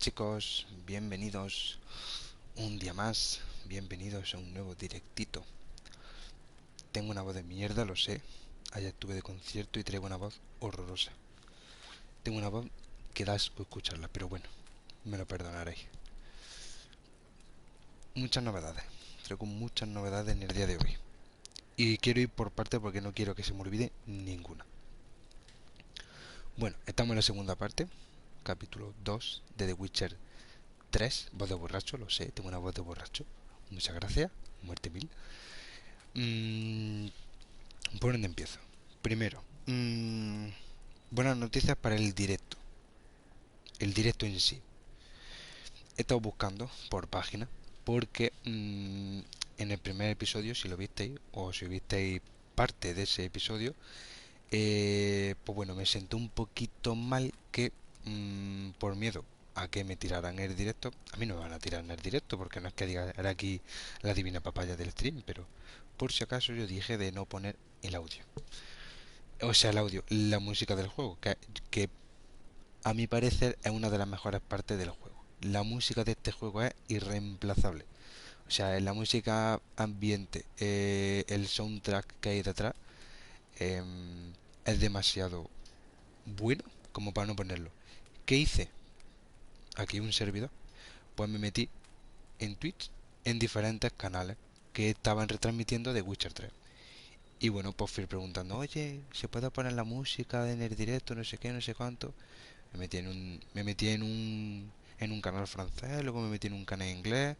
chicos, bienvenidos un día más, bienvenidos a un nuevo directito. Tengo una voz de mierda, lo sé. Ayer estuve de concierto y traigo una voz horrorosa. Tengo una voz que da asco escucharla, pero bueno, me lo perdonaréis. Muchas novedades, traigo muchas novedades en el día de hoy. Y quiero ir por parte porque no quiero que se me olvide ninguna. Bueno, estamos en la segunda parte, capítulo 2 de The Witcher 3, voz de borracho, lo sé, tengo una voz de borracho. Muchas gracias, muerte mil. ¿Por dónde empiezo? Primero, buenas noticias para el directo en sí. He estado buscando por página porque en el primer episodio, si lo visteis o si visteis parte de ese episodio, pues bueno, me senté un poquito mal que por miedo a que me tiraran el directo. A mí no me van a tirar en el directo porque no es que diga era aquí la divina papaya del stream, pero por si acaso yo dije de no poner el audio. O sea, el audio, la música del juego, que a mi parecer es una de las mejores partes del juego. La música de este juego es irreemplazable. O sea, la música ambiente, el soundtrack que hay detrás, eh, es demasiado bueno como para no ponerlo. ¿Qué hice? Aquí un servidor. Pues me metí en Twitch en diferentes canales que estaban retransmitiendo de Witcher 3. Y bueno, pues fui preguntando, oye, ¿se puede poner la música en el directo? No sé qué, no sé cuánto. Me metí en un canal francés, luego me metí en un canal inglés.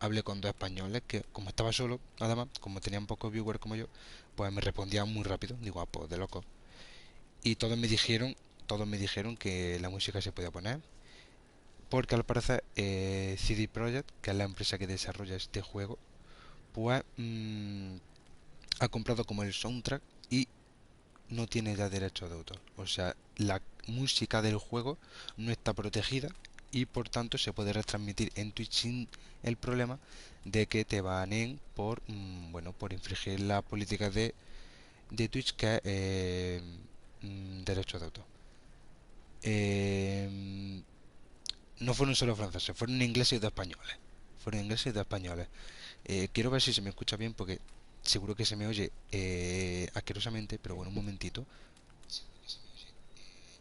Hablé con dos españoles que, como estaba solo, además, como tenían pocos viewers como yo, pues me respondían muy rápido. Digo, ah, pues de loco. Y todos me dijeron que la música se podía poner, porque al parecer CD Projekt, que es la empresa que desarrolla este juego, pues ha comprado como el soundtrack y no tiene ya derecho de autor. O sea, la música del juego no está protegida y por tanto se puede retransmitir en Twitch sin el problema de que te baneen por bueno, por infringir la política de Twitch, que es derecho de autor. Eh, no fueron solo franceses, fueron ingleses y dos españoles. Fueron ingleses y dos españoles. Quiero ver si se me escucha bien porque seguro que se me oye asquerosamente, pero bueno, un momentito.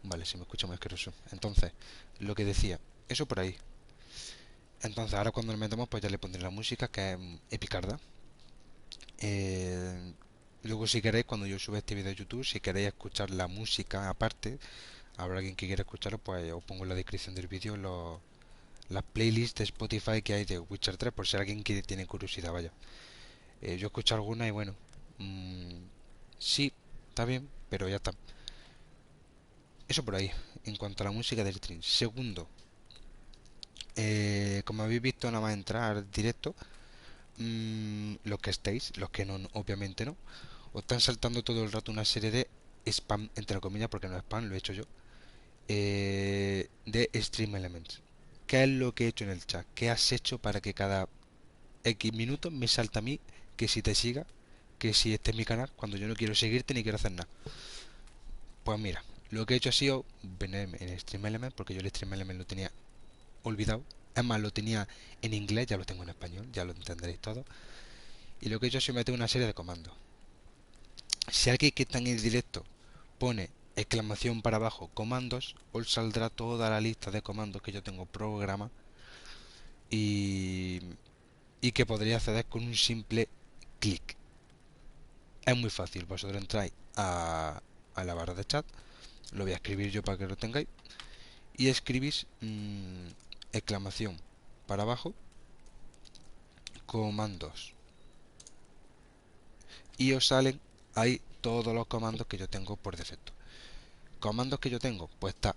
Vale, se me escucha muy asqueroso. Entonces, lo que decía, eso por ahí. Entonces, ahora cuando nos metamos, pues ya le pondré la música, que es epicarda. Eh, Luego, si queréis, cuando yo suba este vídeo a YouTube, si queréis escuchar la música aparte, habrá alguien que quiera escucharlo, pues os pongo en la descripción del vídeo las playlists de Spotify que hay de Witcher 3, por si alguien que tiene curiosidad, vaya. Yo escucho alguna y bueno, mmm, sí, está bien, pero ya está. Eso por ahí, en cuanto a la música del stream. Segundo, como habéis visto, nada más entrar directo, los que estéis, los que no, obviamente no, os están saltando todo el rato una serie de spam, entre comillas, porque no es spam, lo he hecho yo, de Stream Elements. ¿Qué es lo que he hecho en el chat? ¿Qué has hecho para que cada X minutos me salta a mí que si te siga, que si este es mi canal, cuando yo no quiero seguirte ni quiero hacer nada? Pues mira, lo que he hecho ha sido venir en Stream Elements, porque yo el Stream Elements lo tenía olvidado. Es más, lo tenía en inglés, ya lo tengo en español, ya lo entenderéis todo. Y lo que he hecho es meter una serie de comandos. Si alguien que está en el directo pone exclamación para abajo comandos, os saldrá toda la lista de comandos que yo tengo programa y, y que podría acceder con un simple clic. Es muy fácil, vosotros entráis a la barra de chat, lo voy a escribir yo para que lo tengáis, y escribís exclamación para abajo comandos y os salen ahí todos los comandos que yo tengo por defecto. Comandos que yo tengo, pues está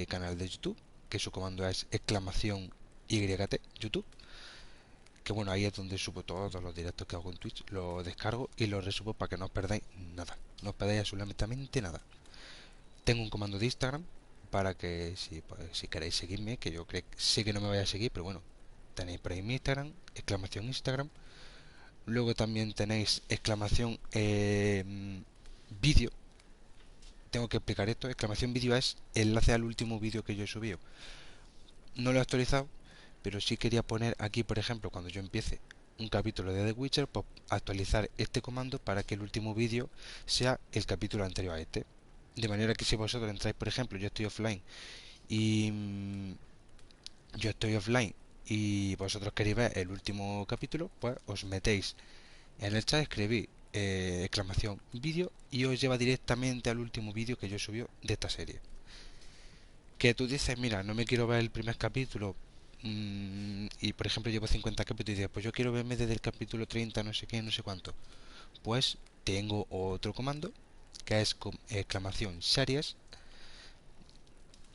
canal de YouTube, que su comando es exclamación YT YouTube, que bueno, ahí es donde subo todos los directos que hago en Twitch, lo descargo y lo resubo para que no os perdáis nada, no os perdáis absolutamente nada. Tengo un comando de Instagram para que si, pues, si queréis seguirme, que yo sé que no me vaya a seguir, pero bueno, tenéis por ahí mi Instagram, exclamación Instagram. Luego también tenéis exclamación vídeo. Tengo que explicar esto. Exclamación vídeo es enlace al último vídeo que yo he subido. no lo he actualizado, pero sí quería poner aquí, por ejemplo, cuando yo empiece un capítulo de The Witcher, pues actualizar este comando para que el último vídeo sea el capítulo anterior a este. De manera que si vosotros entráis, por ejemplo, yo estoy offline y vosotros queréis ver el último capítulo, pues os metéis en el chat, escribís exclamación vídeo y os lleva directamente al último vídeo que yo subí de esta serie. Que tú dices, mira, no me quiero ver el primer capítulo y por ejemplo llevo 50 capítulos y dices, pues yo quiero verme desde el capítulo 30, no sé qué, no sé cuánto. Pues tengo otro comando que es con exclamación series,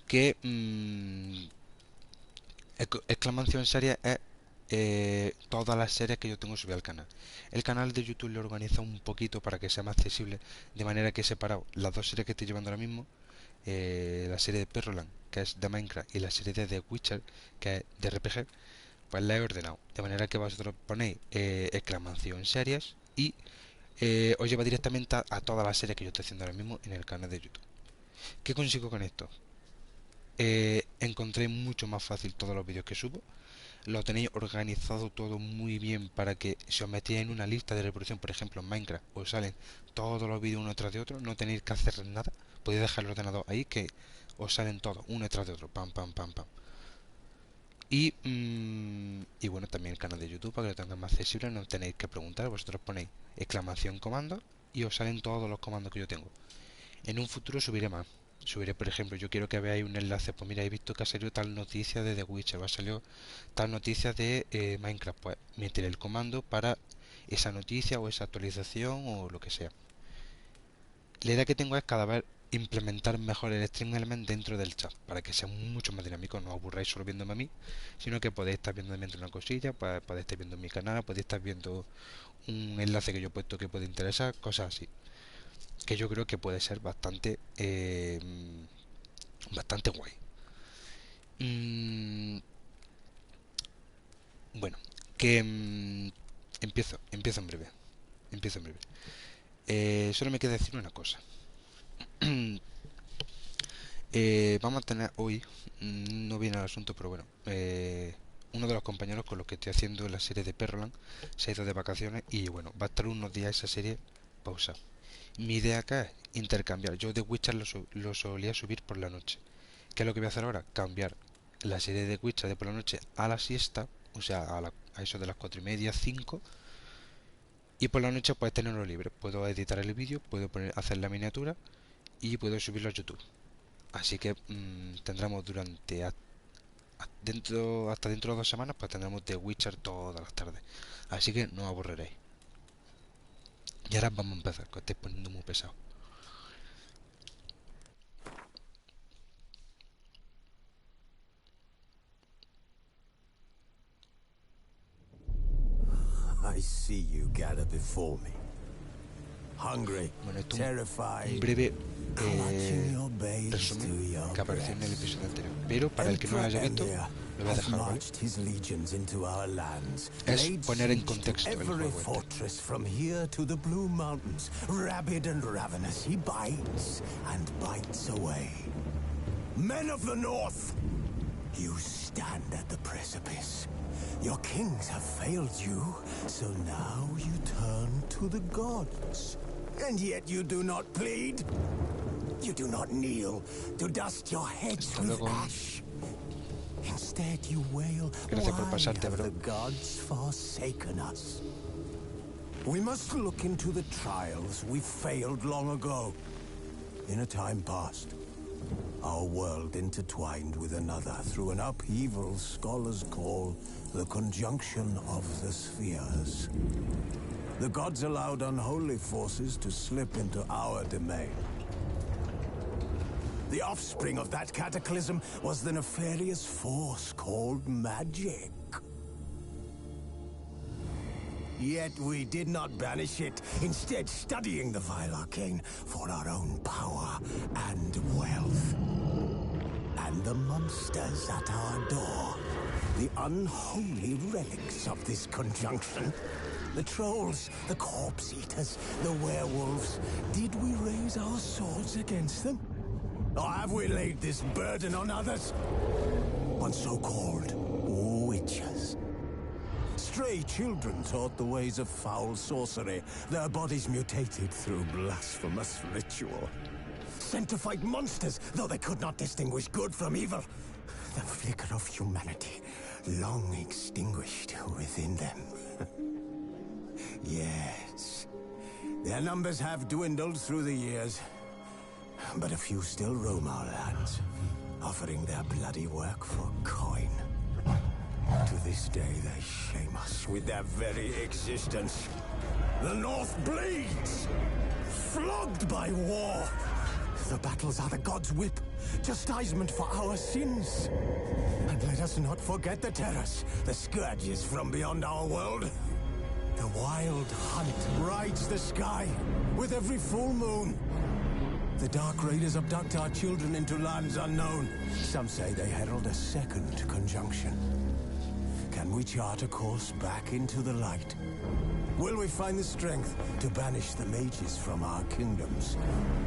que exclamación series es todas las series que yo tengo subidas al canal. El canal de YouTube lo organiza un poquito para que sea más accesible, de manera que he separado las dos series que estoy llevando ahora mismo, la serie de Perroland, que es de Minecraft, y la serie de The Witcher, que es de RPG, pues la he ordenado. De manera que vosotros ponéis exclamación series y os lleva directamente a todas las series que yo estoy haciendo ahora mismo en el canal de YouTube. ¿Qué consigo con esto? Encontré mucho más fácil todos los vídeos que subo. Lo tenéis organizado todo muy bien para que si os metéis en una lista de reproducción, por ejemplo en Minecraft, os salen todos los vídeos uno tras de otro, no tenéis que hacer nada, podéis dejar el ordenador ahí que os salen todos uno tras de otro, pam, pam, pam, pam. Y bueno, también el canal de YouTube para que lo tengáis más accesible, no tenéis que preguntar, vosotros ponéis exclamación comando y os salen todos los comandos que yo tengo. En un futuro subiré más. Subiré, por ejemplo, yo quiero que veáis un enlace, pues mira, he visto que ha salido tal noticia de The Witcher, o ha salido tal noticia de Minecraft, pues meteré el comando para esa noticia o esa actualización o lo que sea. La idea que tengo es cada vez implementar mejor el stream element dentro del chat, para que sea mucho más dinámico, no os aburráis solo viéndome a mí, sino que podéis estar viendo dentro una cosilla, podéis estar viendo mi canal, podéis estar viendo un enlace que yo he puesto que puede interesar, cosas así. Que yo creo que puede ser bastante guay. Mm, bueno, que empiezo en breve. Empiezo en breve. Solo me queda decir una cosa. Vamos a tener hoy, no viene al asunto, pero bueno, uno de los compañeros con los que estoy haciendo la serie de Perroland se ha ido de vacaciones y bueno, va a estar unos días esa serie pausada. Mi idea acá es intercambiar. Yo The Witcher lo solía subir por la noche. ¿Qué es lo que voy a hacer ahora? Cambiar la serie de Witcher de por la noche a la siesta, o sea, a eso de las 4:30, 5, y por la noche puedes tenerlo libre. Puedo editar el vídeo, puedo hacer la miniatura y puedo subirlo a YouTube. Así que tendremos hasta dentro de 2 semanas, pues tendremos The Witcher todas las tardes. Así que no os aburriréis. Y ahora vamos a empezar, que os estáis poniendo muy pesado. I see you gather before me. Hungry, Bueno, esto es un terrified, breve clutching your base to resumen your que apareció en el breast. episodio anterior. Pero para el que no lo haya visto, lo voy a Has dejar, ¿vale? marched his legions into our lands, Es laid poner en siege to contexto el every juego este. fortress from here to the Blue Mountains. Rabid and ravenous, he bites and bites away. Men of the North, you stand at the precipice. Your kings have failed you, so now you turn to the gods. And yet you do not plead. You do not kneel to dust your heads with ash. Instead you wail, Gracias por why pasarte, have bro. the gods forsaken us? We must look into the trials we failed long ago. In a time past, our world intertwined with another through an upheaval scholars call the conjunction of the spheres. The gods allowed unholy forces to slip into our domain. The offspring of that cataclysm was the nefarious force called magic. Yet we did not banish it, instead studying the vile arcane for our own power and wealth. And the monsters at our door, the unholy relics of this conjunction. The trolls, the corpse eaters, the werewolves. Did we raise our swords against them? Or have we laid this burden on others? on so-called witches. Stray children taught the ways of foul sorcery, their bodies mutated through blasphemous ritual. Sent to fight monsters, though they could not distinguish good from evil. The flicker of humanity, long extinguished within them. Yes, their numbers have dwindled through the years, but a few still roam our lands, offering their bloody work for coin. To this day, they shame us with their very existence. The North bleeds, flogged by war. The battles are the gods' whip, chastisement for our sins. And let us not forget the terrors, the scourges from beyond our world. The wild hunt rides the sky with every full moon. The Dark Raiders abduct our children into lands unknown. Some say they herald a second conjunction. Can we chart a course back into the light? Will we find the strength to banish the mages from our kingdoms?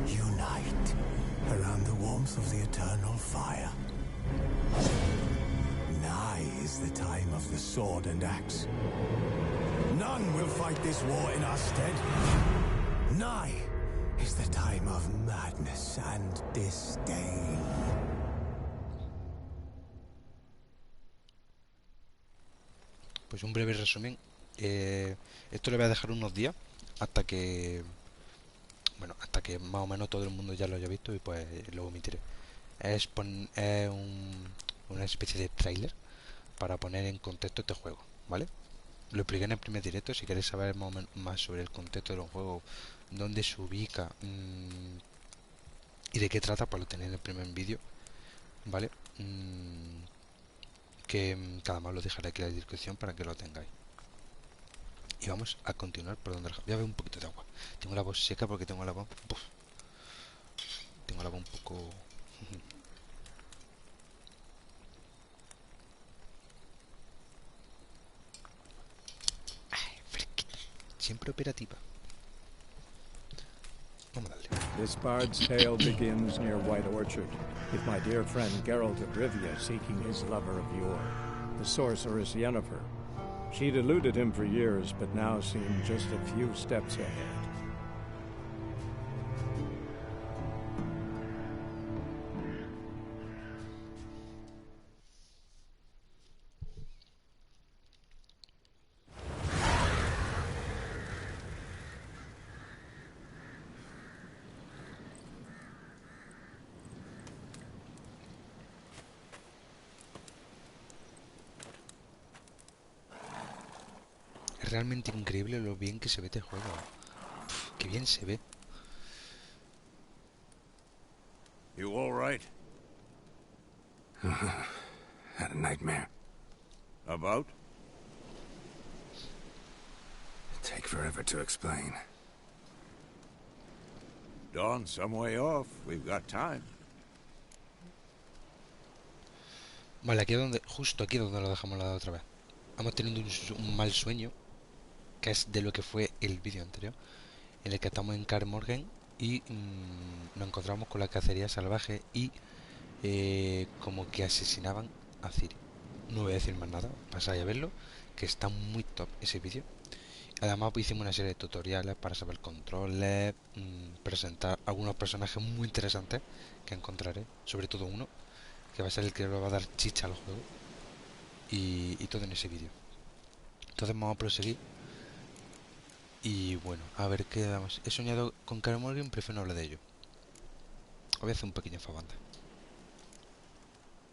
Unite around the warmth of the eternal fire. Nigh is the time of the sword and axe. None will fight this war in our stead. Nigh is the time of madness and disdain. Pues un breve resumen. Esto le voy a dejar unos días hasta que, bueno, hasta que más o menos todo el mundo ya lo haya visto y pues luego emitiré. Es una especie de tráiler para poner en contexto este juego, ¿vale? Lo expliqué en el primer directo. Si queréis saber más o menos más sobre el contexto del juego, dónde se ubica y de qué trata, pues lo tenéis en el primer vídeo, ¿vale? Que además lo dejaré aquí en la descripción para que lo tengáis. Y vamos a continuar por donde... Voy a beber un poquito de agua. Tengo la voz seca porque tengo la voz... Tengo la voz un poco... Ay, fresquita. Siempre operativa. Vamos a darle. This bard's tale begins near White Orchard, with my dear friend GERALT de Rivia seeking his lover of yore, the sorceress Yennefer. She'd eluded him for years, but now seemed just a few steps ahead. Es realmente increíble lo bien que se ve este juego. Qué bien se ve. You all right? Had a nightmare. About? Take forever to explain. Dawn's some way off. We've got time. Vale, aquí es donde, justo aquí es donde lo dejamos la otra vez. Vamos teniendo un mal sueño, que es de lo que fue el vídeo anterior, en el que estamos en Kaer Morhen y nos encontramos con la cacería salvaje y como que asesinaban a Ciri. No voy a decir más nada, pasáis a verlo, que está muy top ese vídeo. Además pues, hicimos una serie de tutoriales para saber controles, presentar algunos personajes muy interesantes que encontraré, sobre todo uno, que va a ser el que le va a dar chicha al juego, y todo en ese vídeo. Entonces vamos a proseguir. Y bueno, a ver qué damos. He soñado con Kaer Morhen, prefiero no hablar de ello. Voy a hacer un pequeño favanda.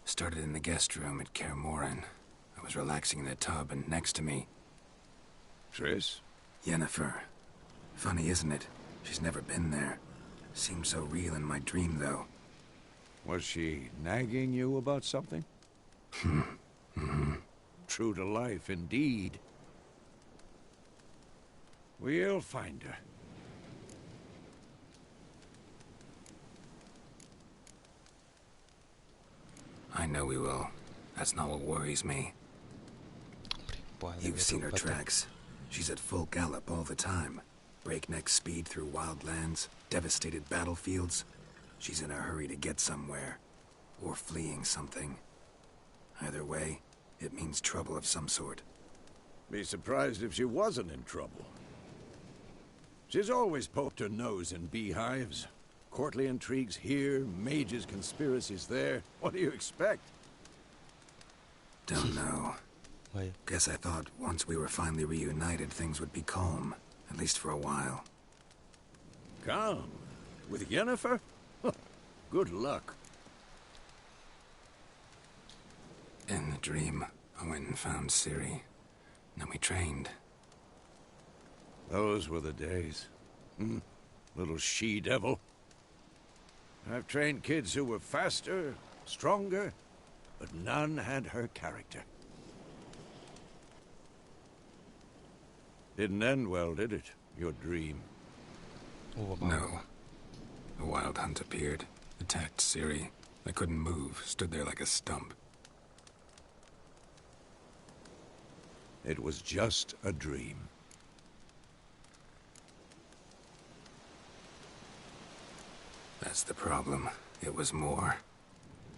Started in the guest room at Kaer Morhen. I was relaxing in the tub, and next to me... Triss? Yennefer. Funny, isn't it? She's never been there. Seemed so real in my dream, though. Was she nagging you about something? True to life, indeed. We'll find her. I know we will. That's not what worries me. You've seen her tracks. She's at full gallop all the time. Breakneck speed through wild lands, devastated battlefields. She's in a hurry to get somewhere. Or fleeing something. Either way, it means trouble of some sort. Be surprised if she wasn't in trouble. She's always poked her nose in beehives. Courtly intrigues here, mages' conspiracies there. What do you expect? Don't know. Vaya. Guess I thought once we were finally reunited, things would be calm. At least for a while. Calm? With Yennefer? Good luck. In the dream, I went and found Ciri. Then we trained. Those were the days. Little she-devil. I've trained kids who were faster, stronger, but none had her character. Didn't end well, did it? Your dream? No. A wild hunt appeared, attacked Ciri. I couldn't move, stood there like a stump. It was just a dream. That's the problem. It was more.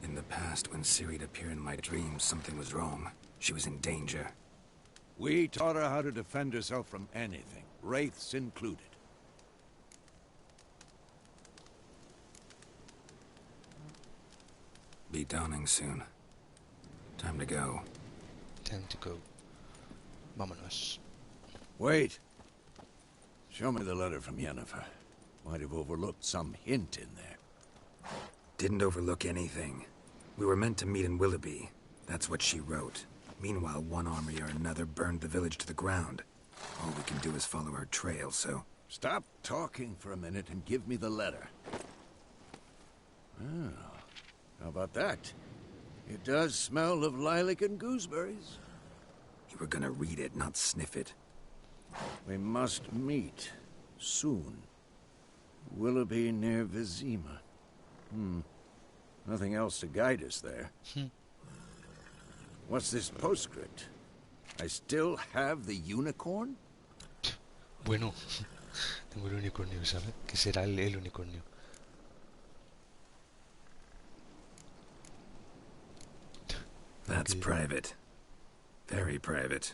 In the past, when Ciri'd appear in my dreams, something was wrong. She was in danger. We taught her how to defend herself from anything, wraiths included. Be dawning soon. Time to go. Time to go. Vámonos. Wait. Show me the letter from Yennefer. Might have overlooked some hint in there. Didn't overlook anything. We were meant to meet in Willoughby. That's what she wrote. Meanwhile, one army or another burned the village to the ground. All we can do is follow her trail, so... Stop talking for a minute and give me the letter. Oh, how about that? It does smell of lilac and gooseberries. You were gonna read it, not sniff it. We must meet. Soon. Willoughby near Vizima. Nothing else to guide us there. What's this postscript? I still have the unicorn? Bueno, tengo el unicornio, ¿sabes? Que será el unicornio. That's private. Very private.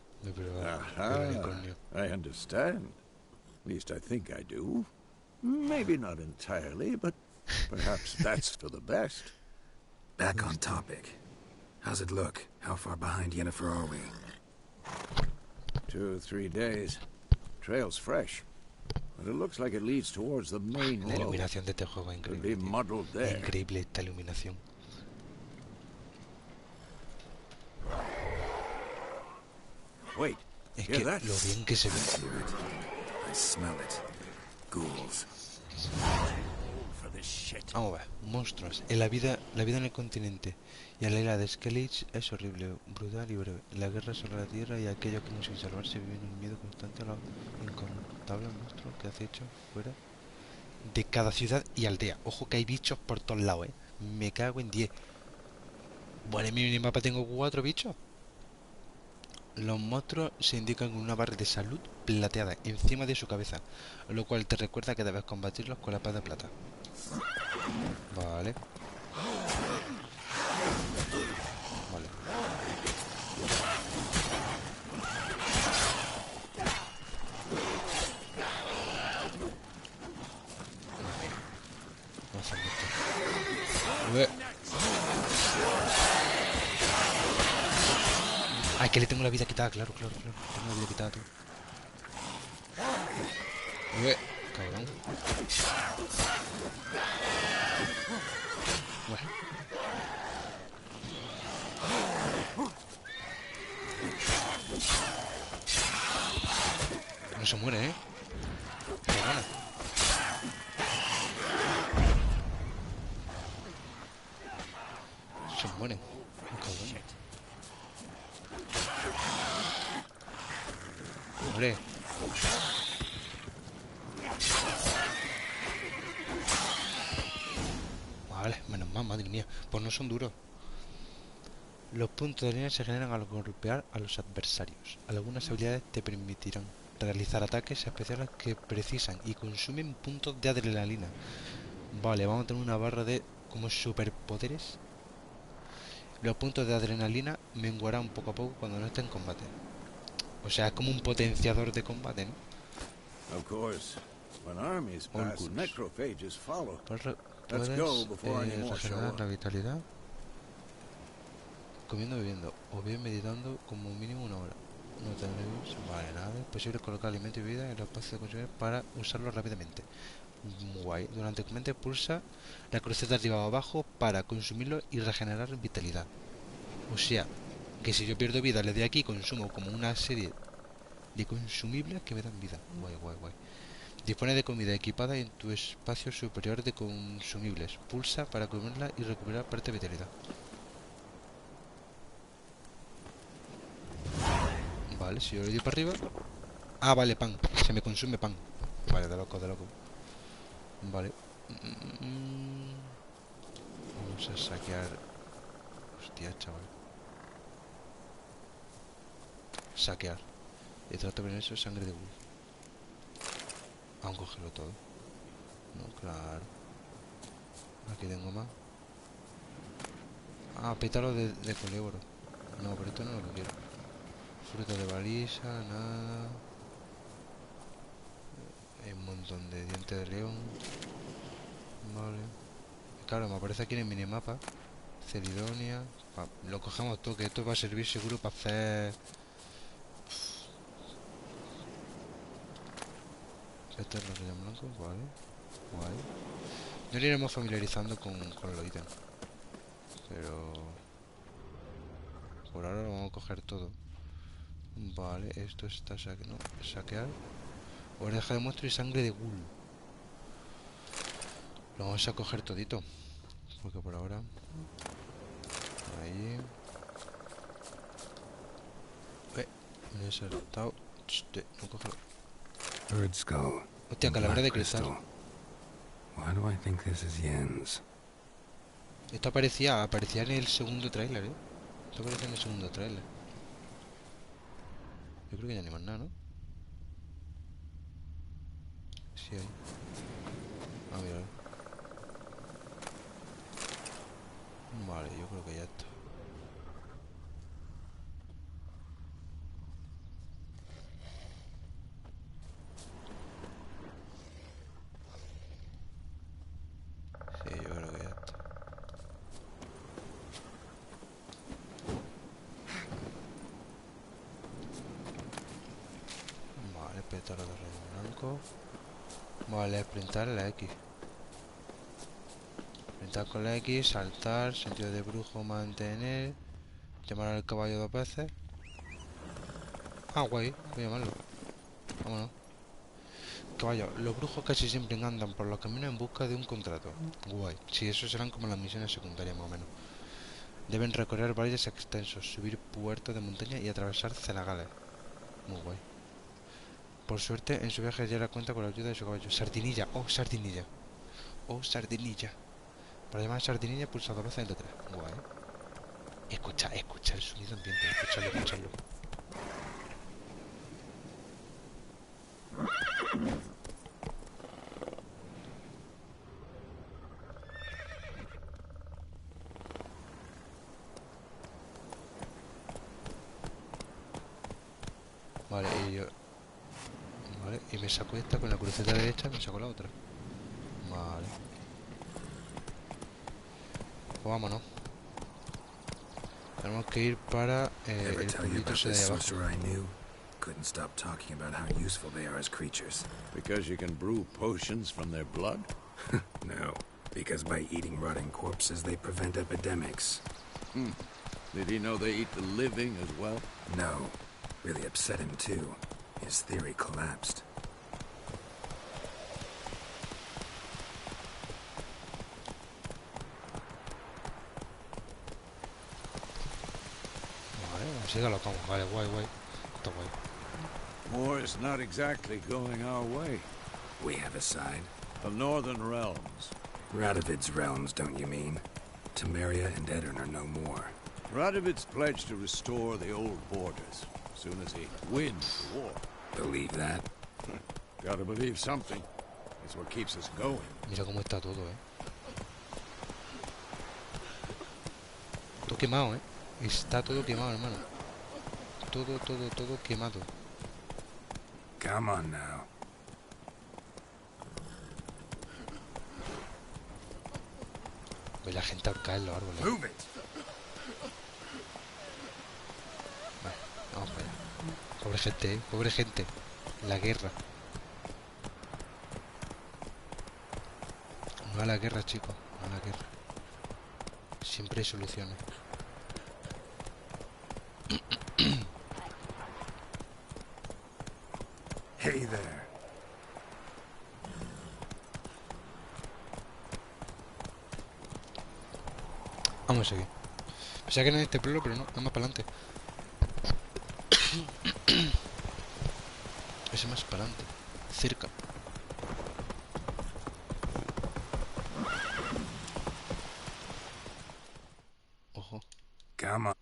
I understand. At least I think I do. Maybe not entirely, but perhaps that's for the best. Back on topic. How's it look? How far behind Yennefer are we? 2 or 3 days. Trail's fresh. But it looks like it leads towards the main La road. iluminación de este juego es Could increíble. be Tío. muddled Es there. increíble esta iluminación. Wait, Es hear que that? lo bien que se ve. Hear it. I smell it. Ghouls. For this shit. Vamos a ver, monstruos. La vida en el continente y la era de Skellige es horrible, brutal y breve. La guerra sobre la tierra y aquellos que no sin salvarse viven en miedo constante a los incontables monstruos que acecho fuera de cada ciudad y aldea. Ojo que hay bichos por todos lados, Me cago en 10. Bueno, en mi minimapa tengo 4 bichos. Los monstruos se indican con una barra de salud plateada encima de su cabeza, lo cual te recuerda que debes combatirlos con la espada de plata. Vale. Vale. Vamos a hacer esto. Ué. Ay, que le tengo la vida quitada, claro. Tengo la vida quitada, tú. Ué, cabrón. Bueno. No se muere, Qué gana. Se mueren. Cabrón. Hombre. Vale, menos mal, madre mía. Pues no son duros. Los puntos de línea se generan al golpear a los adversarios. Algunas habilidades te permitirán realizar ataques especiales que precisan y consumen puntos de adrenalina. Vale, vamos a tener una barra de como superpoderes. Los puntos de adrenalina menguarán poco a poco cuando no esté en combate. O sea, es como un potenciador de combate, ¿no? Of course. When armies pass, necrophages follow. Puedes regenerar la vitalidad comiendo o bebiendo, o bien meditando como mínimo 1 hora. No tenéis, vale, nada. Es posible colocar alimento y bebida en los espacios de consumir para usarlo rápidamente. Guay. Durante el combate pulsa la cruceta arriba o abajo para consumirlo y regenerar vitalidad. O sea, que si yo pierdo vida le doy aquí y consumo como una serie de consumibles que me dan vida. Guay, guay, guay. Dispone de comida equipada en tu espacio superior de consumibles. Pulsa para comerla y recuperar parte de vitalidad. Vale, si yo le doy para arriba. Ah, vale, pan. Se me consume pan. Vale, de loco, de loco. Vale. Vamos a saquear. Hostia, chaval. Saquear. Y trato de eso, sangre de bull. Vamos a cogerlo todo. No, claro. Aquí tengo más. Ah, pétalo de culebro. No, pero esto no lo quiero. Fruta de balisa, nada. Hay un montón de dientes de león. Vale. Claro, me aparece aquí en el minimapa. Celidonia. Lo cogemos todo, que esto va a servir seguro para hacer... Este es lo que llaman blanco, vale. Guay. Ya lo iremos familiarizando con los ítems. Pero... por ahora lo vamos a coger todo. Vale, esto está saquear. Oreja de monstruo y sangre de ghoul. Lo vamos a coger todito. Porque por ahora... Ahí... me he saltado. No cojo... Bird skull. Hostia, calavera de cristal. Why do I think this is Yen's? Esto aparecía en el segundo tráiler, ¿eh? Esto aparecía en el segundo tráiler. Yo creo que ya ni más nada, ¿no? Sí hay. Ah, mira. Vale, yo creo que ya está. Sí, yo creo que ya está. Vale, pétalo de rey blanco. Vale, sprintar la X. Sprintar con la X, saltar, sentido de brujo, mantener. Llamar al caballo 2 veces. Ah, guay, voy a llamarlo. Vámonos. Caballo, los brujos casi siempre andan por los caminos en busca de un contrato. Guay. Sí, eso serán como las misiones secundarias más o menos. Deben recorrer valles extensos, subir puertos de montaña y atravesar cenagales. Muy guay. Por suerte, en su viaje ya la cuenta con la ayuda de su caballo. Sardinilla, oh sardinilla. Oh sardinilla. Para llamar a sardinilla, pulsa 2 veces el de 3. Guay. Escucha el sonido ambiente, escucharlo. Vale, y yo... Vale, y me saco esta con la cruceta derecha, me saco la otra. Vale. Pues vámonos. Tenemos que ir para el pueblito ese de abajo. Couldn't stop talking about how useful they are as creatures. Because you can brew potions from their blood? No, because by eating rotting corpses, they prevent epidemics. Did he know they eat the living as well? No. Really upset him, too. His theory collapsed. Vale, así que lo como. Vale, guay. Está guay. War's not exactly going our way. We have a side. The Northern Realms. Radovid's realms, don't you mean? Temeria and Edirn are no more. Radovid's pledged to restore the old borders as soon as he wins the war. Believe that? Gotta believe something. It's what keeps us going. Mira cómo está todo, quemado, Está todo quemado, hermano. Todo quemado. Come on now. Pues la gente ahorca en los árboles. Move it. Vale, vamos para allá. Pobre gente, pobre gente. La guerra. No a la guerra, chicos. No a la guerra. Siempre hay soluciones. Hey there. Vamos a seguir. Pensaba que era en este pueblo, pero no, es más para adelante. Es más para adelante. Cerca. Ojo. Come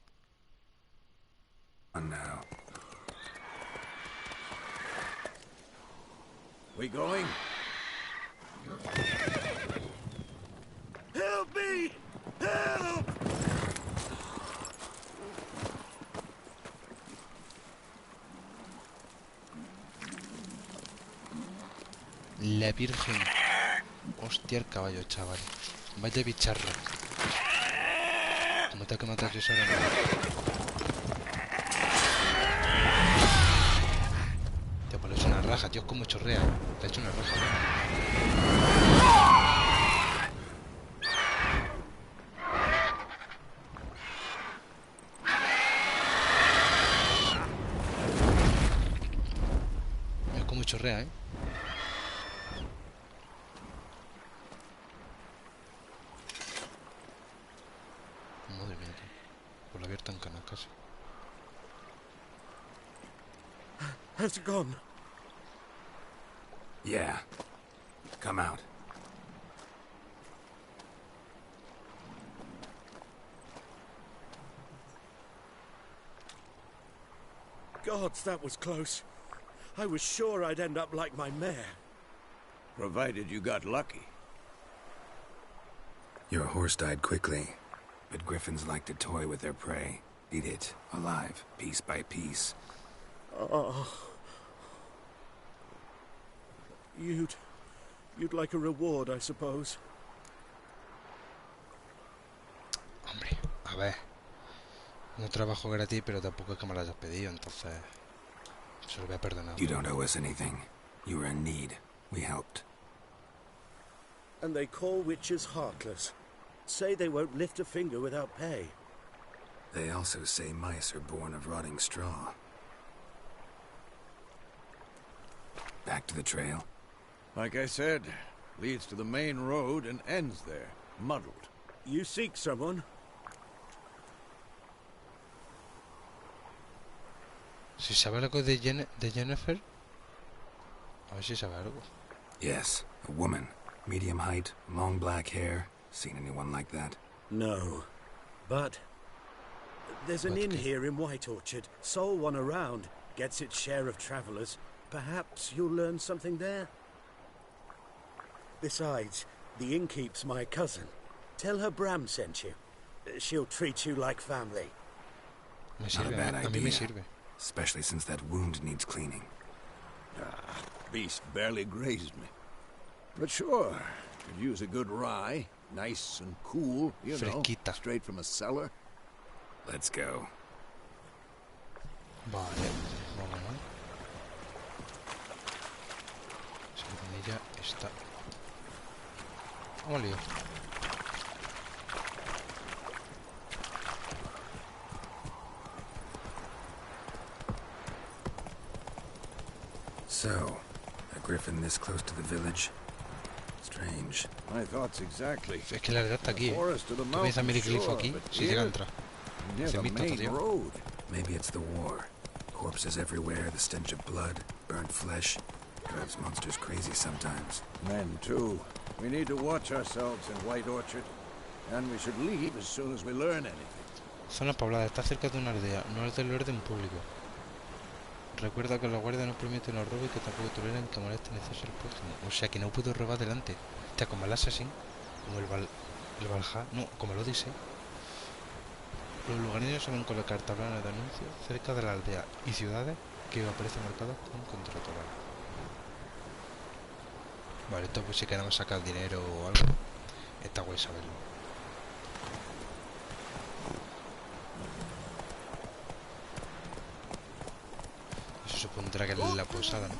on now. We going? Help me! Help! La Virgen. Hostia, el caballo, chaval. Vaya bicharra. Como te ha que matar yo ahora no. Tío, pues le he hecho una raja, tío, es como chorrea. Te ha hecho una raja, ¿no? Es como chorrea, Madre mía, tío. Por la abierta en canas casi. Has it gone? Yeah. Come out. Gods, that was close. I was sure I'd end up like my mare. Provided you got lucky. Your horse died quickly, but griffins like to toy with their prey. Eat it, alive, piece by piece. Oh. You'd like a reward, I suppose. Hombre, a ver. No trabajo gratis, pero tampoco es que me lo hayas pedido, entonces se lo voy a perdonar. You don't owe us anything. You were in need. We helped. And they call witches heartless. Say they won't lift a finger without pay. They also say mice are born of rotting straw. Back to the trail. Like I said, leads to the main road and ends there, muddled. You seek someone? Si sabe algo de Yennefer, a ver si sabe algo. Yes, a woman. Medium height, long black hair. Seen anyone like that? No. But there's an inn here in White Orchard. Sole one around. Gets its share of travelers. Perhaps you'll learn something there? Besides, the innkeep's my cousin. Tell her Bram sent you. She'll treat you like family. Me sirve, Not a bad a mí me idea. sirve. Especially since that wound needs cleaning. Beast barely grazed me. But sure, could use a good rye. Nice and cool, you know, Fresquita. straight from a cellar. Let's go. Vale, vámonos. Ella está... Vamos lío. So, a griffin this close to the village? Strange. My thoughts exactly. Es que la verdad está aquí, Forest to the Tú ves a mountain Miriglifo shore, aquí, but si llega a here, entrar. near Se the mita, main tío. road. Maybe it's the war. Corpses everywhere, the stench of blood, burnt flesh. Drives monsters crazy sometimes. Men, too. We need to watch ourselves in White Orchard. And we should leave as soon as we learn anything. Zona poblada, está cerca de una aldea, no es del orden público. Recuerda que la guardia no permite los robos y que tampoco toleran que molesten exceso al prójimo. O sea que no puedo robar delante. O sea, como el Assassin, como el Valhalla, no, como el Odyssey. Los lugareños suelen colocar tablones de anuncios cerca de la aldea y ciudades que aparecen marcados con contratorres. Vale, esto pues si queremos sacar dinero o algo, está guay saberlo. Eso supondrá que es la posada, ¿no?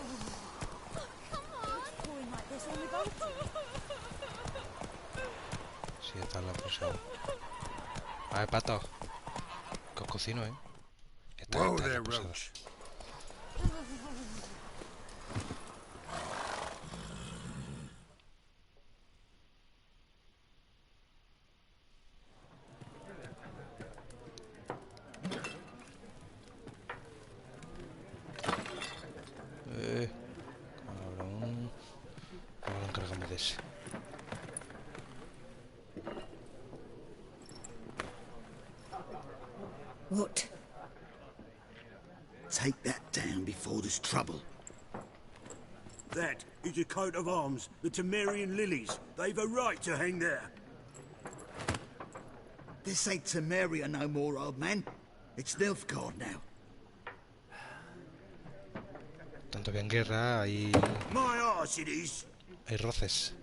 Sí, está en la posada. A ver, pato. Que os cocino, ¿eh? Está en la posada. Cabrón. Ahora lo encargamos de ese. What? Take that down before there's trouble. That is a coat of arms, the Temerian lilies. They've a right to hang there. This ain't Temeria no more, old man. It's Nilfgaard now. Tanto que en guerra hay My arse it is. roces.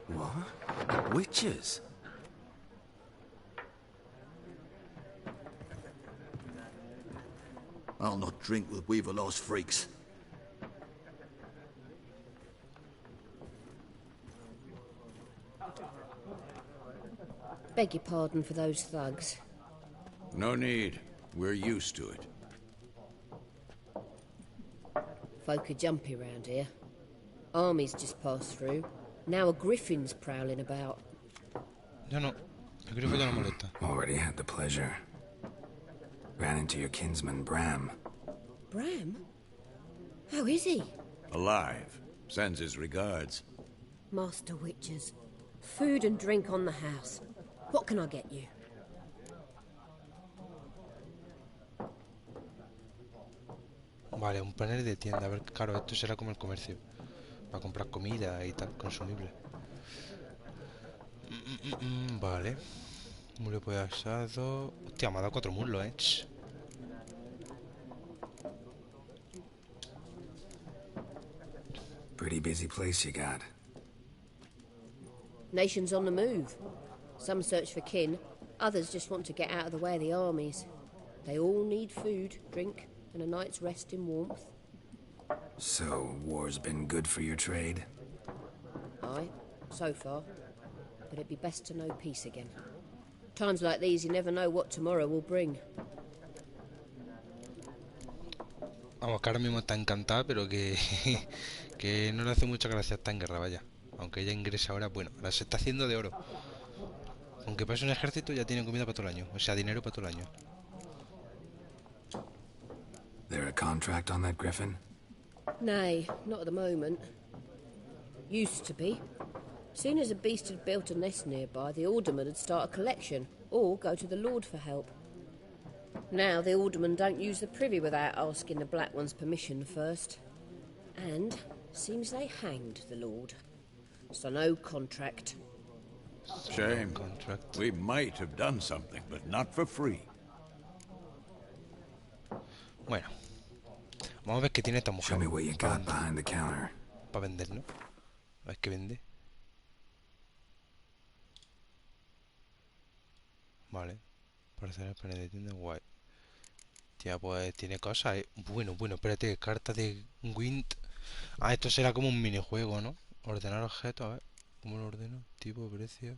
What? Witches? I'll not drink with Weaverlost freaks. Beg your pardon for those thugs. No need. We're used to it. Folk are jumpy round here. Armies just passed through. Now a griffin's prowling about. Yo no. El grifo ya no molesta. Already had the pleasure. Ran into your kinsman, Bram. Bram? How is he? Alive. Sends his regards. Master Witches. Food and drink on the house. What can I get you? Vale, un panel de tienda. A ver, claro, esto será como el comercio. Para comprar comida y tal, consumible. Vale. Muslo de asado. Hostia, me ha dado 4 muslos, Ch. Pretty busy place you got. Nations on the move. Some search for kin, others just want to get out of the way of the armies. They all need food, drink, and a night's rest in warmth. So, war's been good for your trade? Aye, so far. But it'd be best to know peace again. Times like these, you never know what tomorrow will bring. Vamos, que ahora mismo está encantada, pero que, que no le hace mucha gracia estar en guerra, vaya. Aunque ella ingresa ahora, bueno, ahora se está haciendo de oro. Aunque pase un ejército ya tiene comida para todo el año. O sea, dinero para todo el año. There a contract on that griffin? Nay, not at the moment. Used to be. Soon as a beast had built a nest nearby, the alderman would start a collection, or go to the Lord for help. Now the aldermen don't use the privy without asking the Black One's permission first. And seems they hanged the Lord. So no contract. Shame. Contract. We might have done something, but not for free. Bueno. Vamos a ver qué tiene esta mujer. Show me what you got behind the counter. Para vender, ¿no? A ver qué vende. Vale. Para hacer el panel de tienda, guay. Tía, pues tiene cosas, Bueno, espérate, carta de Wind. Ah, esto será como un minijuego, ¿no? Ordenar objetos, a ver. ¿Cómo lo ordeno? Tipo, precio.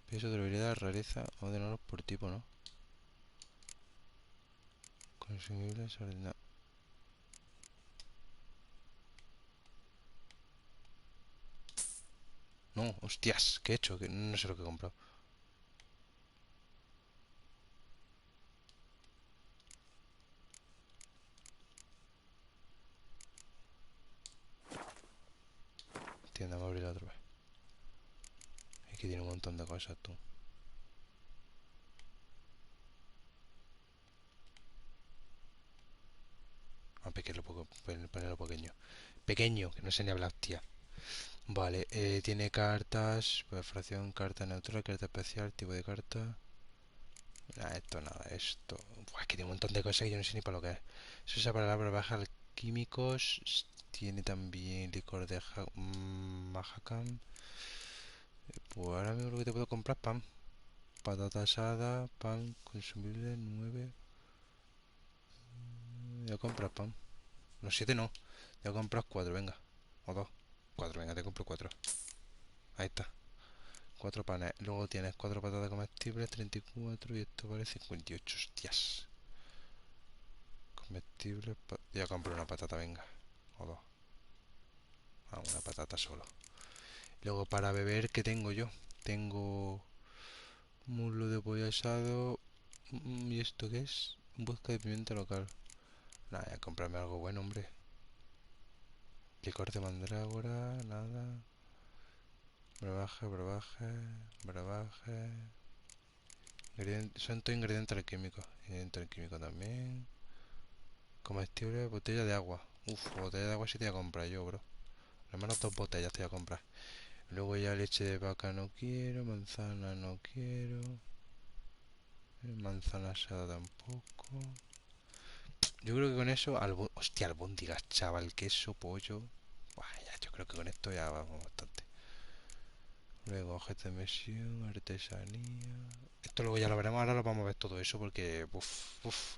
Peso, durabilidad, rareza. Ordenarlos por tipo, ¿no? Consumibles, ordenar. No, hostias, ¿qué he hecho? Que no sé lo que he comprado. Tienda, me voy a abrir otra vez. Aquí tiene un montón de cosas, tú. Ah, pequeño, ponerlo pequeño. Pequeño, que no sé ni hablar, tía. Vale, tiene cartas, fracción, carta neutral, carta especial, tipo de carta. Nah, esto nada, esto. Buah, es que tiene un montón de cosas que yo no sé ni para lo que es. Se usa para la baja químicos. Tiene también licor de Mahakam. Pues ahora mismo lo que te puedo comprar es pan. Patata asada, pan consumible 9. Voy a comprar pan. No, 7 no. Voy a comprar 4, venga. O 2. 4, venga, te compro 4. Ahí está. 4 panes. Luego tienes 4 patatas comestibles, 34. Y esto vale 58. Hostias. Comestibles. Voy a comprar una patata, venga. O 2. Ah, una patata solo. Luego para beber, ¿qué tengo yo? Tengo muslo de pollo asado. ¿Y esto qué es? Un vodka de pimienta local. Nada, voy a comprarme algo bueno, hombre. Licor de mandrágora, nada. Brebaje, brebaje, brebaje. Son todos ingredientes alquímicos. Ingredientes alquímicos también. Comestible, botella de agua. Uf, botella de agua sí te voy a comprar yo, bro. Al menos 2 botellas te voy a comprar. Luego ya leche de vaca no quiero, manzana no quiero. Manzana asada tampoco. Yo creo que con eso, hostia, albóndigas, chaval, queso, pollo. Buah, ya, yo creo que con esto ya vamos bastante. Luego objetos de misión, artesanía. Esto luego ya lo veremos, ahora lo vamos a ver todo eso porque, uff,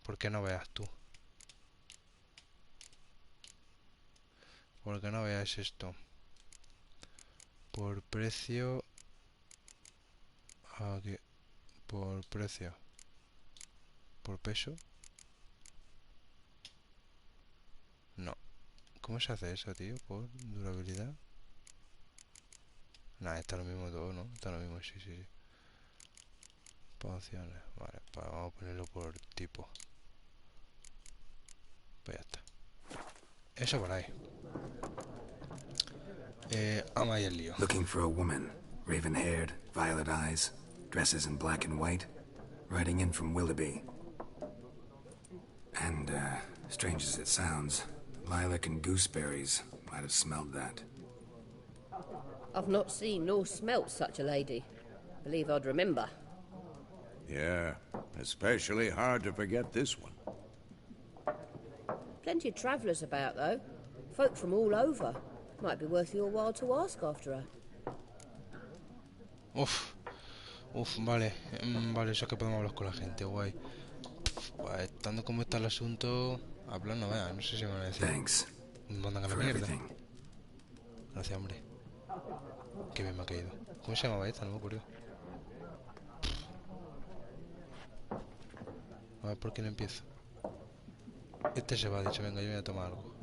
porque no veas tú. Porque no veas esto. Por precio. Aquí. Por precio. Por peso. No. ¿Cómo se hace eso, tío? Por durabilidad. Nah, está lo mismo todo, ¿no? Está lo mismo, sí, sí, sí. Pociones. Vale, pues vamos a ponerlo por tipo. Pues ya está. Eso por ahí. Vamos ahí el lío. Looking for a woman. Raven-haired, violet eyes, dresses in black and white. Riding in from Willoughby. And, strange as it sounds, lilac and gooseberries might have smelled that. I've not seen nor smelt such a lady. Believe I'd remember. Yeah, especially hard to forget this one. Plenty of travellers about, though. Folk from all over. Might be worth your while to ask after her. Vale. Vale, eso es que podemos hablar con la gente, guay. Pues estando como está el asunto, hablar no veas, no sé si me van a decir. Thanks. Me mandan a la For mierda. everything. Gracias, hombre. Qué bien me ha caído. ¿Cómo se llamaba esta? No me acuerdo. A ver por qué no empiezo. Este se va, dicho, venga, yo voy a tomar algo.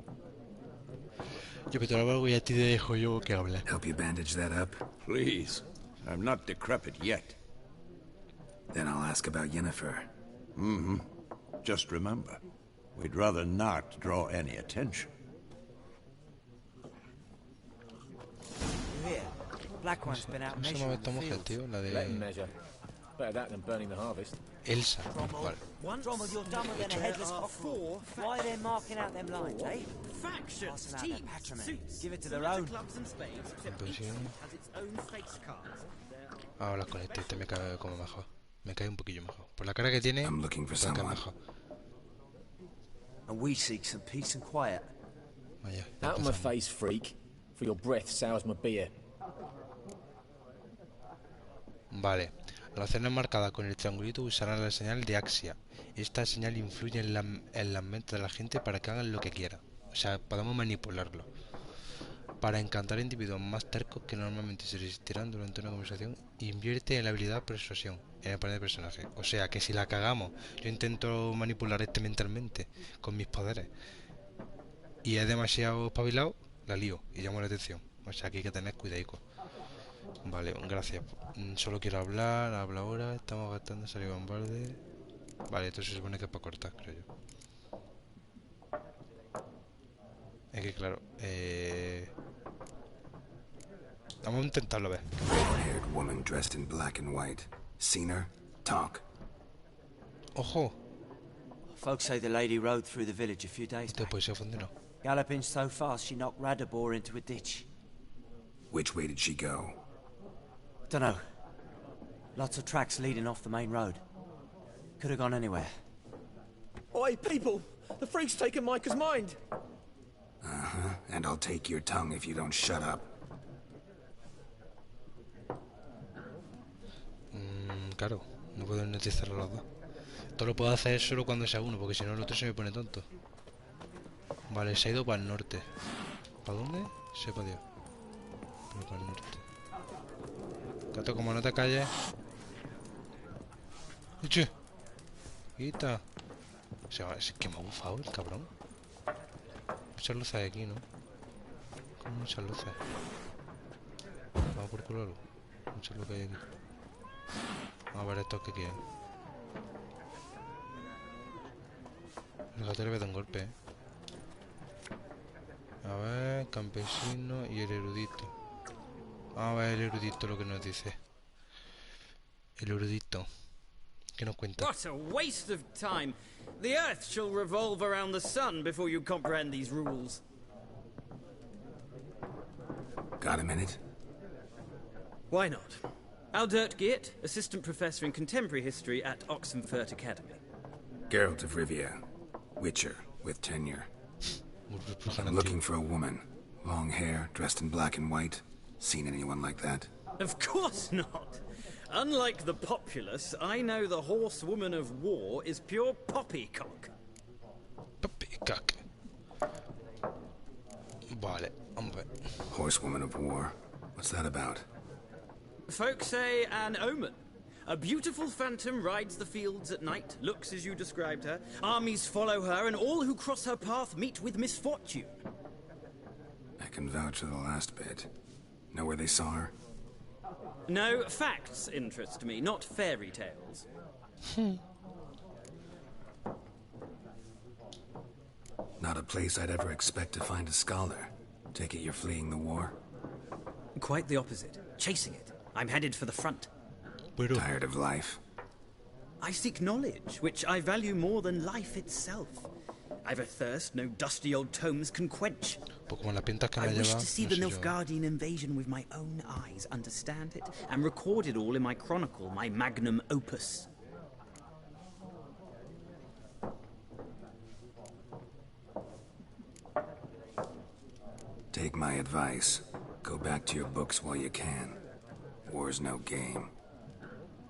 Yo me tomo algo y a ti te dejo yo que hablar. Help you bandage that up? Please, I'm not decrepit yet. Then I'll ask about Yennefer. Mm-hmm. Just remember, we'd rather not draw any attention. Here, Black One's been out ¿Cómo se llama measuring esta the mujer, fields. tío? La Let 'em de measure. Better that than burning the harvest. Elsa. Vale. Drommel, you're dumber than a headless cockerel. Why are they marking out them lines, eh? Factions, Passing out their teams, patrimony. suits, Give it to their similar own. clubs and spades, except each Impresión. has its own face cards. Ahora con este me cae como mejor. Me cae un poquillo mejor. Por la cara que tiene, I'm looking for me cae someone. mejor. And we seek some peace and quiet. Vaya, ya Out of my empezamos. face, freak. For your breath sours my beer. Vale. Al hacer una marcada con el triangulito usarán la señal de Axia. Esta señal influye en la mente de la gente para que hagan lo que quieran. O sea, podemos manipularlo. Para encantar a individuos más tercos que normalmente se resistirán durante una conversación, invierte en la habilidad persuasión en el panel de personaje. O sea, que si la cagamos, yo intento manipular mentalmente con mis poderes y es demasiado espabilado, la lío y llamo la atención. O sea, que hay que tener cuidado. Vale, gracias. Solo quiero hablar, habla ahora. Estamos gastando salir bombarde. Vale, esto se supone que es para cortar, creo yo. Es que claro, Vamos a intentarlo a ver. Red-haired woman dressed in black and white. Seen her? Talk. Ojo. Folks say the lady rode through the village a few days back. Pues se funcionó. Galloping so fast she knocked Radabor into a ditch. Which way did she go? Dunno. Lots of tracks leading off the main road. Could have gone anywhere. Oi, people! The freak's taken Micah's mind! Uh-huh. And I'll take your tongue if you don't shut up. Claro, no puedo hipnotizar a los dos. Esto lo puedo hacer solo cuando sea uno, porque si no el otro se me pone tonto. Vale, se ha ido para el norte. ¿Para dónde? Sepa Dios. Pero para el norte. Gato, como no te calles. ¡Eche! ¡Quita! O sea, es que me ha bufado el cabrón. Muchas luces hay aquí, ¿no? Como muchas luces. Vamos por culo. Muchas luces hay aquí. Vamos a ver esto que quieren. El gato le voy a dar un golpe, A ver, campesino y el erudito. Vamos a ver el erudito lo que nos dice. El erudito. ¿Qué nos cuenta? What a waste of time. The earth shall revolve around the sun before you comprehend these rules. Got a minute? Why not? Aldert Geert, assistant professor in contemporary history at Oxenfurt Academy. Geralt of Rivia, Witcher, with tenure. I'm looking for a woman. Long hair, dressed in black and white. Seen anyone like that? Of course not. Unlike the populace, I know the horsewoman of war is pure poppycock. Poppycock. Vale, hombre. Horsewoman of war? What's that about? Folks say an omen. A beautiful phantom rides the fields at night, looks as you described her. Armies follow her, and all who cross her path meet with misfortune. I can vouch for the last bit. Know where they saw her? No, facts interest me, not fairy tales. Not a place I'd ever expect to find a scholar. Take it you're fleeing the war? Quite the opposite. Chasing it. I'm headed for the front. Tired of life? I seek knowledge, which I value more than life itself. I've a thirst no dusty old tomes can quench. I wish to see the Nilfgaardian invasion with my own eyes, understand it, and record it all in my chronicle, my magnum opus. Take my advice. Go back to your books while you can. War's no game.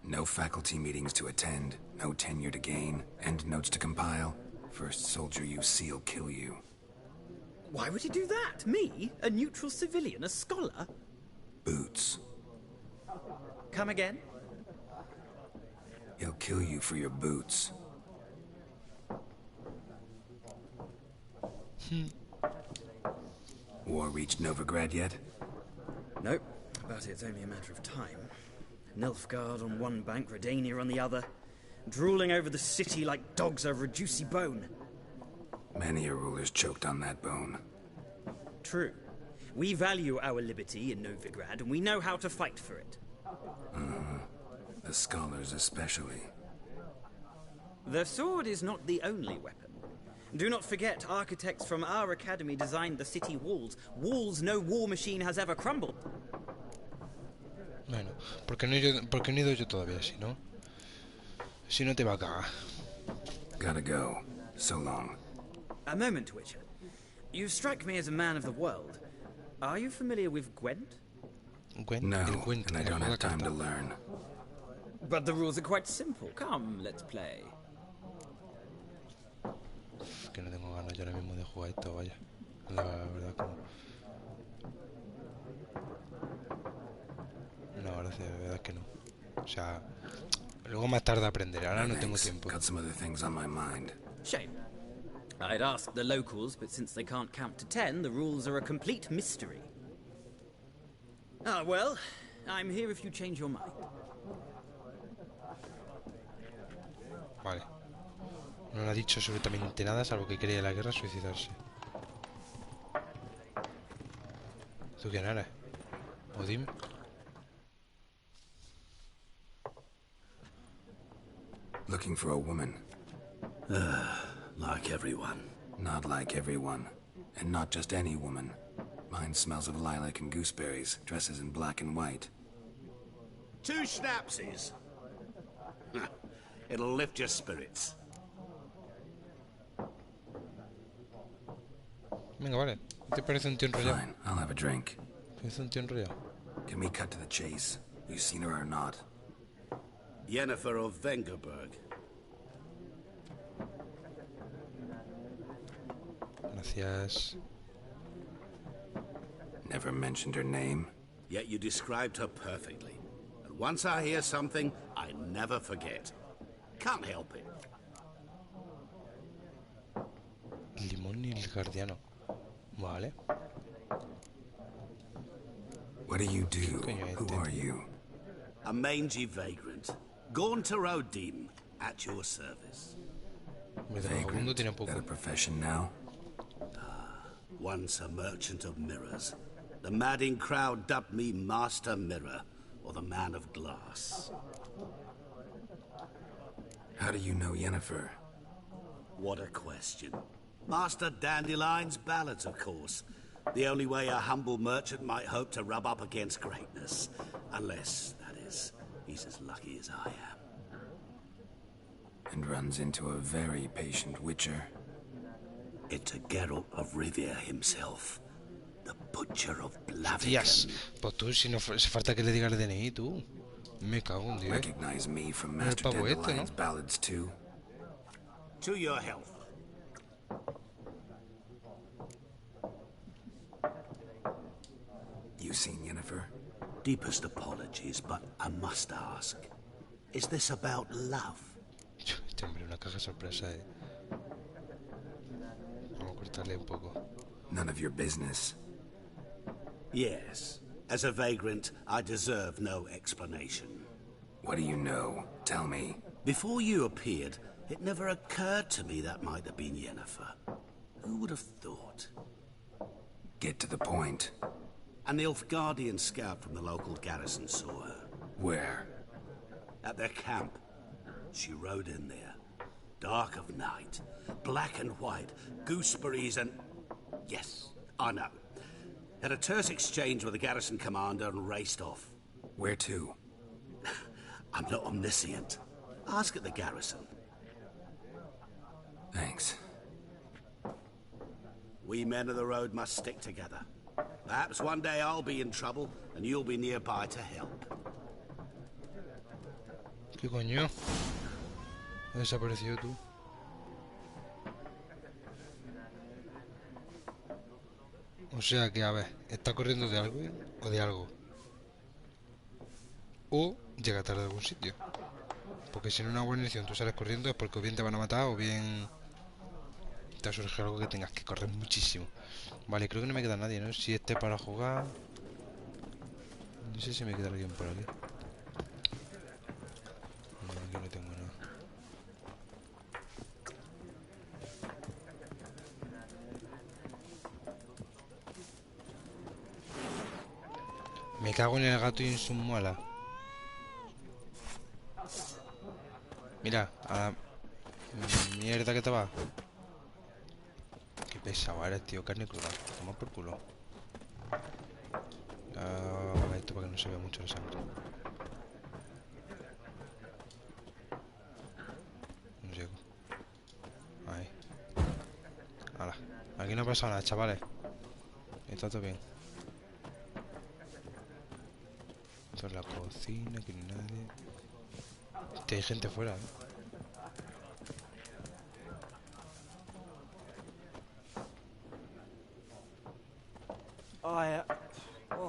No faculty meetings to attend, no tenure to gain, end notes to compile. First soldier you see'll kill you. Why would he do that? Me? A neutral civilian? A scholar? Boots. Come again? He'll kill you for your boots. War reached Novigrad yet? Nope, but it's only a matter of time. Nilfgaard on one bank, Redania on the other, drooling over the city like dogs over a juicy bone. Many a ruler's choked on that bone. True. We value our liberty in Novigrad, and we know how to fight for it. The scholars especially. The sword is not the only weapon. Do not forget, architects from our academy designed the city walls. Walls no war machine has ever crumbled. Bueno, porque no he ido yo todavía, si no... Si no te va a cagar. Gotta go. So long. A moment, Witcher. You strike me as a man of the world. Are you familiar with Gwent? Gwent? No, and I don't have time to learn. But the rules are quite simple. Come, let's play. Que no tengo ganas yo ahora mismo de jugar esto, vaya. La verdad como... No, gracias, la verdad es que no. O sea, luego más tarde aprenderé, ahora no tengo tiempo. Got some other things on my mind. Shame. I'd ask the locals, but since they can't count to 10, the rules are a complete mystery. Ah, well, I'm here if you change your mind. Vale. No le ha dicho absolutamente nada, salvo que quería la guerra suicidarse. ¿Tú quién eres? O dime. Looking for a woman. Like everyone. Not like everyone. And not just any woman. Mine smells of lilac and gooseberries, dresses in black and white. 2 schnapsies. It'll lift your spirits. Venga, vale. ¿Te parece un tío enrollado? Fine, I'll have a drink. ¿Parece un tío enrollado? Can we cut to the chase? You seen her or not? Yennefer of Vengerberg. Gracias. Never mentioned her name. Yet you described her perfectly. And once I hear something, I never forget. Can't help it. Limón nilfgardiano. Vale. What do you do? Who are you? A mangy vagrant. Gaunter-Odim, at your service. Vagrant? That a profession now? Once a merchant of mirrors. The madding crowd dubbed me Master Mirror, or the Man of Glass. How do you know Yennefer? What a question. Master Dandelion's ballads, of course. The only way a humble merchant might hope to rub up against greatness. Unless, that is, he's as lucky as I am. And runs into a very patient witcher. Into Geralt of Rivia himself. The butcher of Blaviken. Yes, pues tú, si no se falta que le diga el DNI, tú. Me cago en Dios. Recognize me from Master Dandelion's ballads too. To your health. You seen Yennefer? Deepest apologies, but I must ask. Is this about love? Este hombre, una caja sorpresa, Vamos a cortarle un poco. None of your business. Yes. As a vagrant, I deserve no explanation. What do you know? Tell me. Before you appeared, it never occurred to me that might have been Yennefer. Who would have thought? Get to the point. An Nilfgaardian scout from the local garrison saw her. Where? At their camp. She rode in there. Dark of night. Black and white. Gooseberries and... Yes, I know. Had a terse exchange with the garrison commander and raced off. Where to? I'm not omniscient. Ask at the garrison. Thanks. We men of the road must stick together. Perhaps one day I'll be in trouble and you'll be nearby to help. ¿Qué coño? ¿Has desaparecido tú? O sea que, a ver, está corriendo de algo o de algo. O llega tarde a algún sitio. Porque si en una guarnición tú sales corriendo es porque o bien te van a matar o bien te surge algo que tengas que correr muchísimo. Vale, creo que no me queda nadie, ¿no? Si este para jugar... No sé si me queda alguien por aquí. No, aquí no tengo nada. Me cago en el gato y en su muela. Mira, a la mierda que te va. Qué pesado eres, tío. Carne cruda. Toma por culo. Esto para que no se vea mucho la sangre. No llego. Ahí. Hala. Aquí no ha pasado nada, chavales. Está todo bien. Esto es la cocina, que no hay nadie. Hostia, hay gente fuera,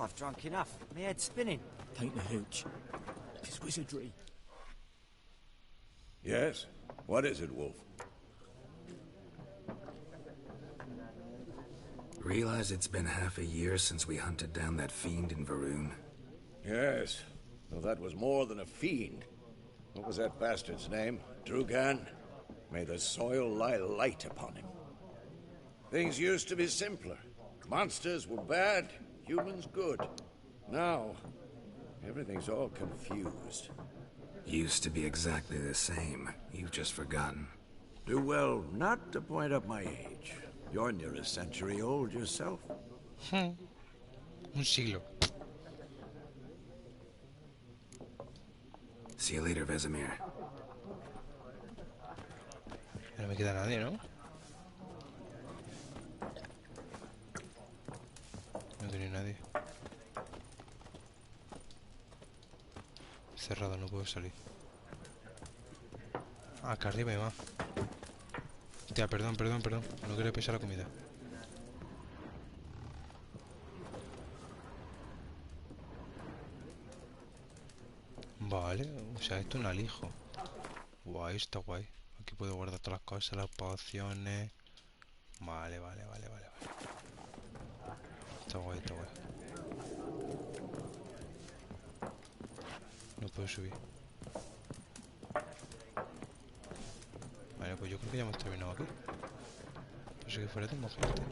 I've drunk enough. My head's spinning. Tain't a hooch. It's wizardry. Yes? What is it, Wolf? Realize it's been half a year since we hunted down that fiend in Varun? Yes. Well, that was more than a fiend. What was that bastard's name? Drugan? May the soil lie light upon him. Things used to be simpler. Monsters were bad, humans good. Now, everything's all confused. Used to be exactly the same. You've just forgotten. Do well not to point up my age. You're near a century old yourself. Un siglo. See you later, Vesemir. No me queda nadie, ¿no? No tiene nadie. Cerrado, no puedo salir. Ah, acá arriba hay más. Hostia, perdón. No quería pesar la comida. Vale, o sea, esto es un alijo. Guay, está guay. Aquí puedo guardar todas las cosas, las pociones. Vale. Está guay. No puedo subir. Vale, pues yo creo que ya hemos terminado aquí. No sé que fuera tengo gente.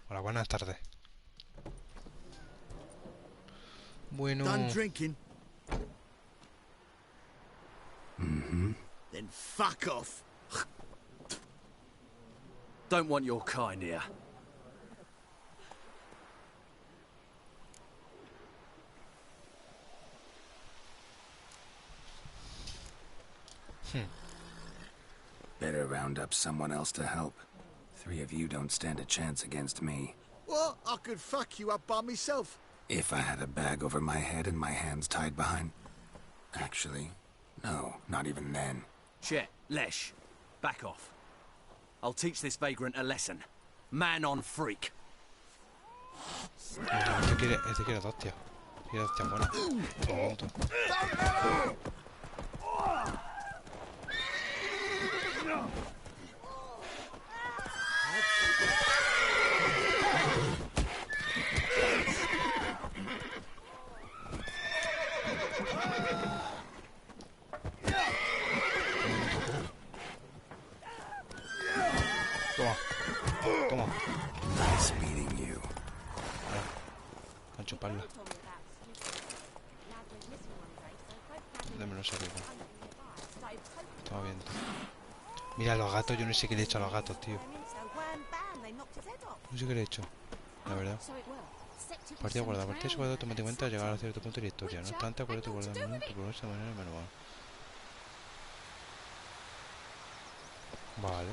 Hola, buenas tardes. Bueno. Done drinking? Mm-hmm. Then fuck off. Don't want your kind here. Better round up someone else to help. 3 of you don't stand a chance against me. What? I could fuck you up by myself. If I had a bag over my head and my hands tied behind... Actually, no, not even then. Shit, Lesh. Back off. I'll teach this vagrant a lesson. Man on freak. Este quiere dos, tío. Quiere dos, tío, buena. Tonto. Toma. Nice meeting you. A chuparla. Démelos arriba. Todo bien. Mira los gatos, yo no sé qué le he hecho a los gatos, tío. No sé qué le he hecho, la verdad. Partida guardada. Partida se guarda automáticamente al llegar a cierto punto de la historia. No obstante, acuérdate de guardar el menú por esa manera el manual. Vale.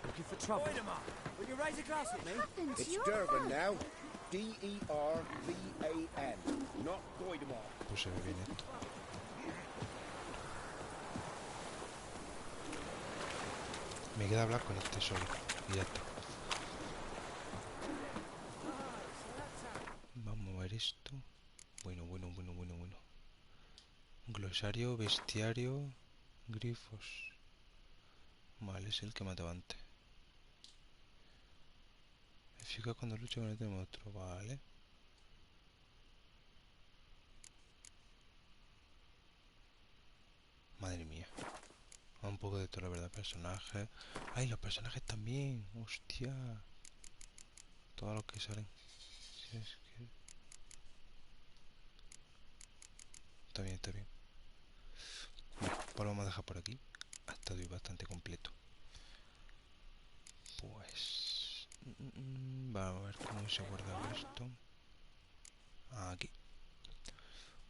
Looking for trouble. Will you raise a glass at me? It's Durban now. D-E-R-V-A-N. Not Goidemar. Pues se ve bien esto. Me queda hablar con este solo. Y ya está. Vamos a ver esto. Bueno. Glosario, bestiario, grifos. Vale, es el que mataba antes. Eficaz cuando lucha con este monstruo, vale. Madre mía. Un poco de todo, la verdad, personajes. ¡Ay, los personajes también! ¡Hostia! Todos los que salen. Si es que... Está bien. Bueno, pues lo vamos a dejar por aquí. Ha estado bastante completo. Pues... vamos a ver cómo se guarda esto. Aquí.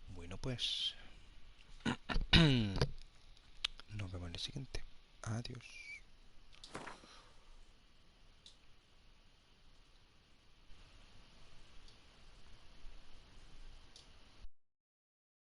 Bueno, pues... nos vemos en el siguiente. Adiós.